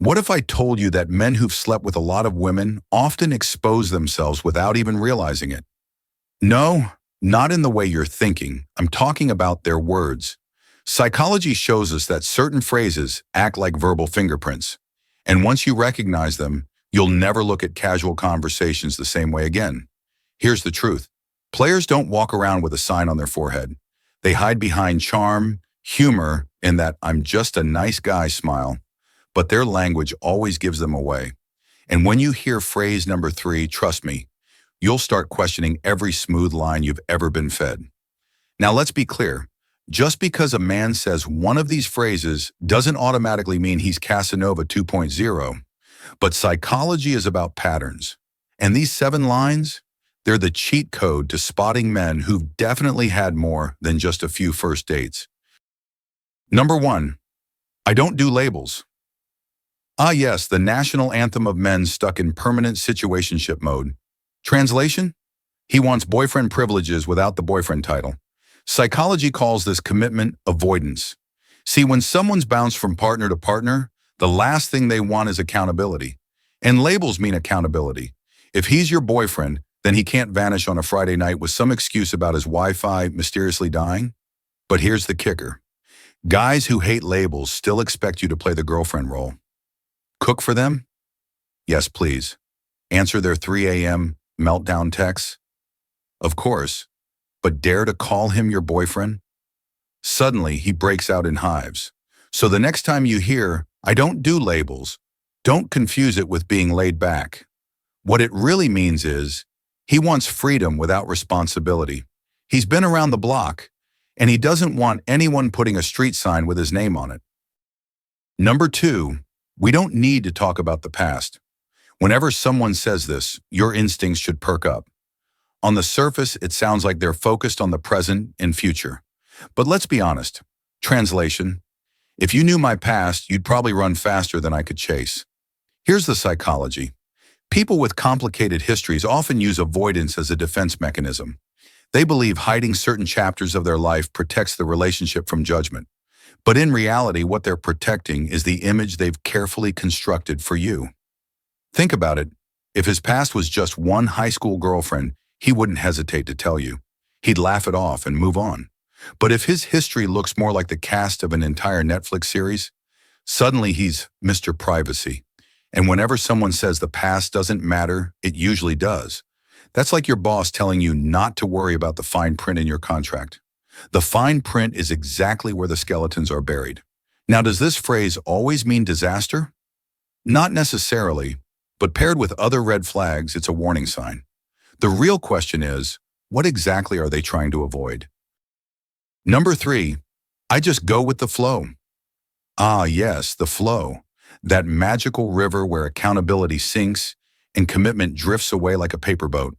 What if I told you that men who've slept with a lot of women often expose themselves without even realizing it? No, not in the way you're thinking. I'm talking about their words. Psychology shows us that certain phrases act like verbal fingerprints. And once you recognize them, you'll never look at casual conversations the same way again. Here's the truth. Players don't walk around with a sign on their forehead. They hide behind charm, humor, and that "I'm just a nice guy" smile. But their language always gives them away. And when you hear phrase number 3, trust me, you'll start questioning every smooth line you've ever been fed. Now let's be clear. Just because a man says one of these phrases doesn't automatically mean he's Casanova 2.0. But psychology is about patterns. And these 7 lines, they're the cheat code to spotting men who've definitely had more than just a few first dates. Number 1, I don't do labels. Ah yes, the national anthem of men stuck in permanent situationship mode. Translation? He wants boyfriend privileges without the boyfriend title. Psychology calls this commitment avoidance. See, when someone's bounced from partner to partner, the last thing they want is accountability. And labels mean accountability. If he's your boyfriend, then he can't vanish on a Friday night with some excuse about his Wi-Fi mysteriously dying. But here's the kicker. Guys who hate labels still expect you to play the girlfriend role. Cook for them? Yes, please. Answer their 3 a.m. meltdown texts? Of course. But dare to call him your boyfriend? Suddenly, he breaks out in hives. So the next time you hear, "I don't do labels," don't confuse it with being laid back. What it really means is, he wants freedom without responsibility. He's been around the block, and he doesn't want anyone putting a street sign with his name on it. Number 2, we don't need to talk about the past. Whenever someone says this, your instincts should perk up. On the surface, it sounds like they're focused on the present and future. But let's be honest. Translation: if you knew my past, you'd probably run faster than I could chase. Here's the psychology. People with complicated histories often use avoidance as a defense mechanism. They believe hiding certain chapters of their life protects the relationship from judgment. But in reality, what they're protecting is the image they've carefully constructed for you. Think about it. If his past was just one high school girlfriend, he wouldn't hesitate to tell you. He'd laugh it off and move on. But if his history looks more like the cast of an entire Netflix series, suddenly he's Mr. Privacy. And whenever someone says the past doesn't matter, it usually does. That's like your boss telling you not to worry about the fine print in your contract. The fine print is exactly where the skeletons are buried. Now, does this phrase always mean disaster? Not necessarily, but paired with other red flags, it's a warning sign. The real question is, what exactly are they trying to avoid? Number 3, I just go with the flow. Ah, yes, the flow. That magical river where accountability sinks and commitment drifts away like a paper boat.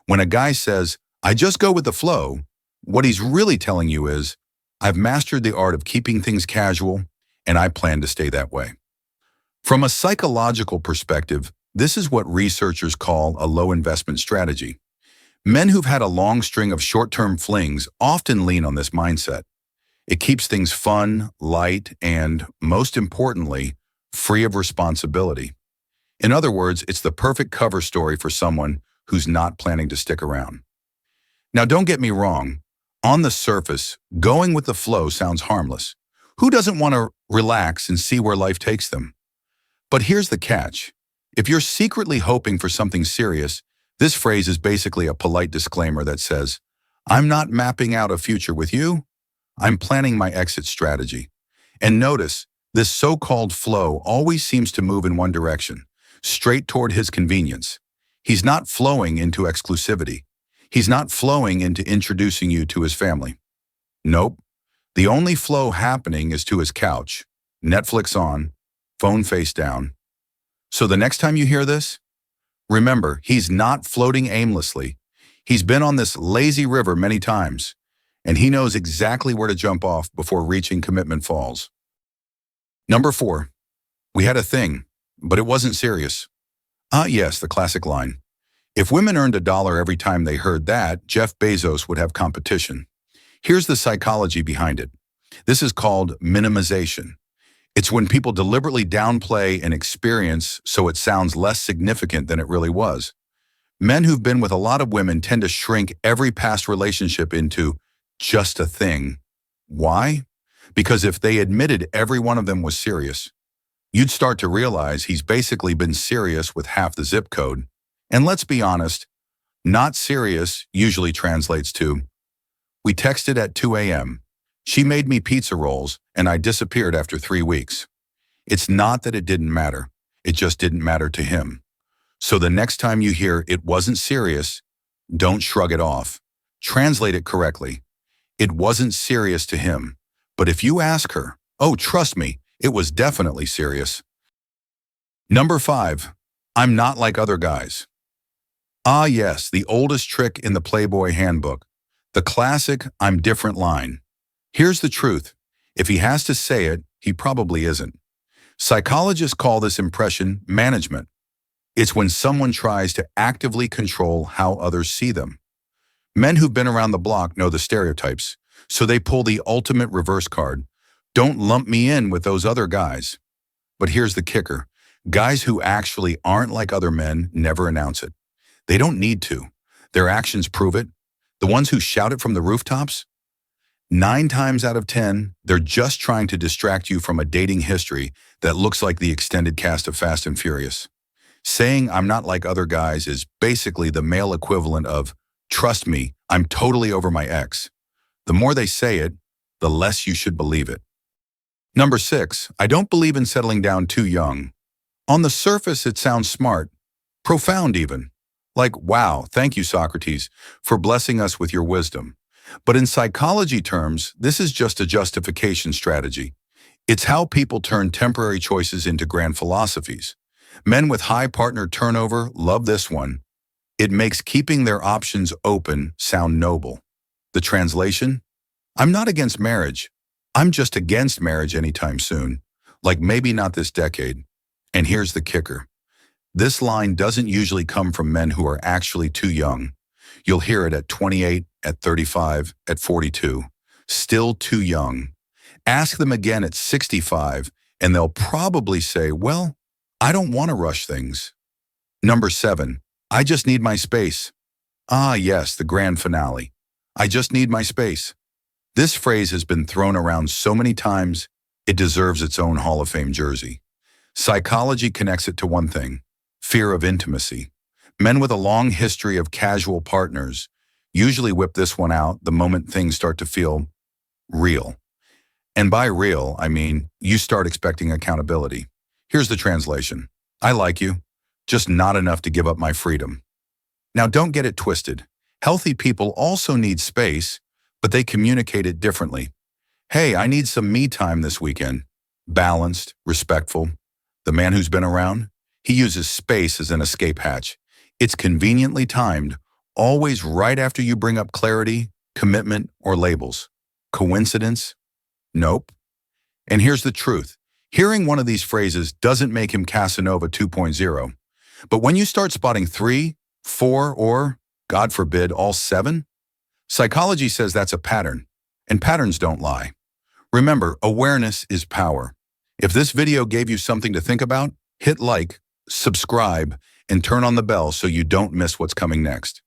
When a guy says, "I just go with the flow," what he's really telling you is, "I've mastered the art of keeping things casual, and I plan to stay that way." From a psychological perspective, this is what researchers call a low investment strategy. Men who've had a long string of short-term flings often lean on this mindset. It keeps things fun, light, and, most importantly, free of responsibility. In other words, it's the perfect cover story for someone who's not planning to stick around. Now, don't get me wrong. On the surface, going with the flow sounds harmless. Who doesn't want to relax and see where life takes them? But here's the catch. If you're secretly hoping for something serious, this phrase is basically a polite disclaimer that says, "I'm not mapping out a future with you. I'm planning my exit strategy." And notice, this so-called flow always seems to move in one direction, straight toward his convenience. He's not flowing into exclusivity. He's not flowing into introducing you to his family. Nope. The only flow happening is to his couch, Netflix on, phone face down. So the next time you hear this, remember, he's not floating aimlessly. He's been on this lazy river many times, and he knows exactly where to jump off before reaching commitment falls. Number 4, we had a thing, but it wasn't serious. Ah, yes, the classic line. If women earned $1 every time they heard that, Jeff Bezos would have competition. Here's the psychology behind it. This is called minimization. It's when people deliberately downplay an experience so it sounds less significant than it really was. Men who've been with a lot of women tend to shrink every past relationship into just a thing. Why? Because if they admitted every one of them was serious, you'd start to realize he's basically been serious with half the zip code. And let's be honest, not serious usually translates to, we texted at 2 a.m. She made me pizza rolls and I disappeared after 3 weeks. It's not that it didn't matter. It just didn't matter to him. So the next time you hear it wasn't serious, don't shrug it off. Translate it correctly. It wasn't serious to him. But if you ask her, oh, trust me, it was definitely serious. Number 5, I'm not like other guys. Ah, yes, the oldest trick in the Playboy handbook. The classic, I'm different line. Here's the truth. If he has to say it, he probably isn't. Psychologists call this impression management. It's when someone tries to actively control how others see them. Men who've been around the block know the stereotypes, so they pull the ultimate reverse card. Don't lump me in with those other guys. But here's the kicker. Guys who actually aren't like other men never announce it. They don't need to. Their actions prove it. The ones who shout it from the rooftops? 9 times out of 10, they're just trying to distract you from a dating history that looks like the extended cast of Fast and Furious. Saying I'm not like other guys is basically the male equivalent of, trust me, I'm totally over my ex. The more they say it, the less you should believe it. Number 6, I don't believe in settling down too young. On the surface, it sounds smart, profound even. Like, wow, thank you, Socrates, for blessing us with your wisdom. But in psychology terms, this is just a justification strategy. It's how people turn temporary choices into grand philosophies. Men with high partner turnover love this one. It makes keeping their options open sound noble. The translation? I'm not against marriage. I'm just against marriage anytime soon. Like maybe not this decade. And here's the kicker. This line doesn't usually come from men who are actually too young. You'll hear it at 28, at 35, at 42. Still too young. Ask them again at 65, and they'll probably say, well, I don't want to rush things. Number 7, I just need my space. Ah, yes, the grand finale. I just need my space. This phrase has been thrown around so many times, it deserves its own Hall of Fame jersey. Psychology connects it to one thing, fear of intimacy. Men with a long history of casual partners usually whip this one out the moment things start to feel real. And by real, I mean you start expecting accountability. Here's the translation. I like you, just not enough to give up my freedom. Now don't get it twisted. Healthy people also need space, but they communicate it differently. Hey, I need some me time this weekend. Balanced, respectful. The man who's been around, he uses space as an escape hatch. It's conveniently timed, always right after you bring up clarity, commitment, or labels. Coincidence? Nope. And here's the truth. Hearing one of these phrases doesn't make him Casanova 2.0. But when you start spotting 3, 4, or, God forbid, all 7, psychology says that's a pattern, and patterns don't lie. Remember, awareness is power. If this video gave you something to think about, hit like, subscribe, and turn on the bell so you don't miss what's coming next.